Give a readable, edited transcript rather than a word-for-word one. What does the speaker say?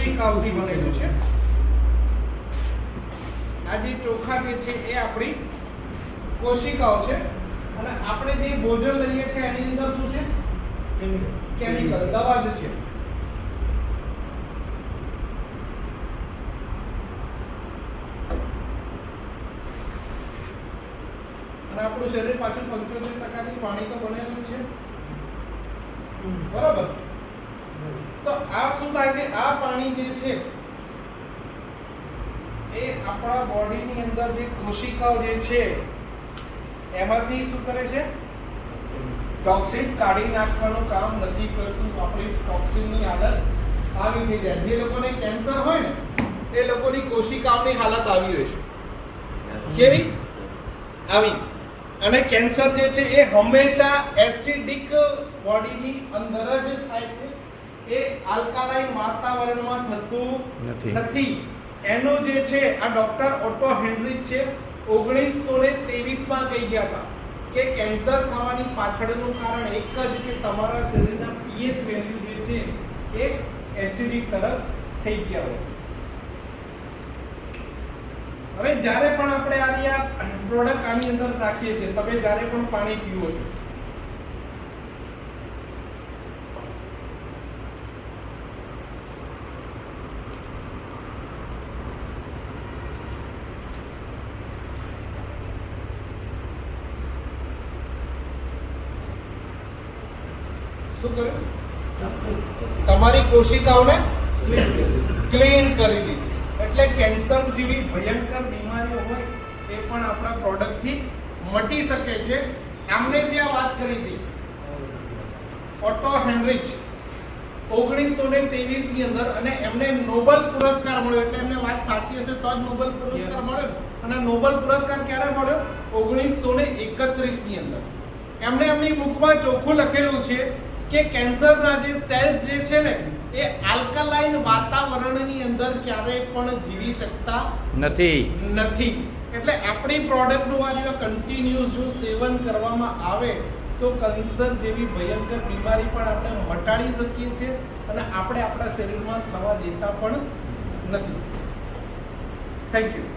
કોશિકાઓથી બનેલું છે. આ જે ચોખા જે છે એ આપણી કોશિકાઓ છે અને આપણે જે ભોજન લઈએ છીએ એની અંદર શું છે? કેમિકલ, દવા જ છે. અને આપણું શરીર પાછું 75% પાણી તો બનેલું જ છે, બરાબર? તો આ શું થાય કે આ પાણી જે છે એ આપણા બોડીની અંદર જે કોશિકાઓ જે છે એમાંથી શું કરે છે? ટોક્સિન કાઢી નાખવાનું કામ નથી કરતું. આપણી ટોક્સિનની હાલત આવી થઈ જાય. જે લોકોને કેન્સર હોય ને એ લોકોની કોશિકાઓની હાલત આવી હોય છે. કેવી? આવી. અને કેન્સર જે છે એ હંમેશા એસિડિક બોડીની અંદર જ થાય છે. એ આલ્કાલાઇન વાતાવરણમાં થતું નથી. એનું જે છે આ ડોક્ટર ઓટો હેનરીચ છે 1923 માં કહી ગયા હતા કે કેન્સર થવાની પાછળનું કારણ એક જ કે તમારા શરીરના pH વેલ્યુ જે છે એ એસિડિક તરફ થઈ ગયા હોય. હવે જ્યારે પણ આપણે આ પ્રોડક્ટ આની અંદર નાખીએ છીએ, તમે જ્યારે પણ પાણી પીવો છો શું કર્યું? તમારી કોશિકાઓને ક્લીન કરી દીધી. એટલે કેન્સર જેવી ભયંકર બીમારીઓ હોય એ પણ આપણા પ્રોડક્ટથી મટી શકે છે. આમને જે વાત કરી હતી ઓટો હેનરીચ 1923 ની અંદર, અને એમને નોબેલ પુરસ્કાર મળ્યો. એટલે એમને વાત સાચી હશે તો જ નોબેલ પુરસ્કાર મળ્યો. અને નોબેલ પુરસ્કાર ક્યારે મળ્યો? 1931 ની અંદર. એમને એમની બુકમાં ચોખ્ખું લખેલું છે કે કેન્સરના જે સેલ્સ જે છે ને એ આલ્કાલાઇન વાતાવરણની અંદર ક્યારેય પણ જીવી શકતા નથી. એટલે આપણી પ્રોડક્ટનું આ કન્ટિન્યુઅસ જો સેવન કરવામાં આવે તો કેન્સર જેવી ભયંકર બીમારી પણ આપણે મટાડી શકીએ છીએ અને આપણે આપણા શરીરમાં થવા દેતા પણ નથી. Thank you.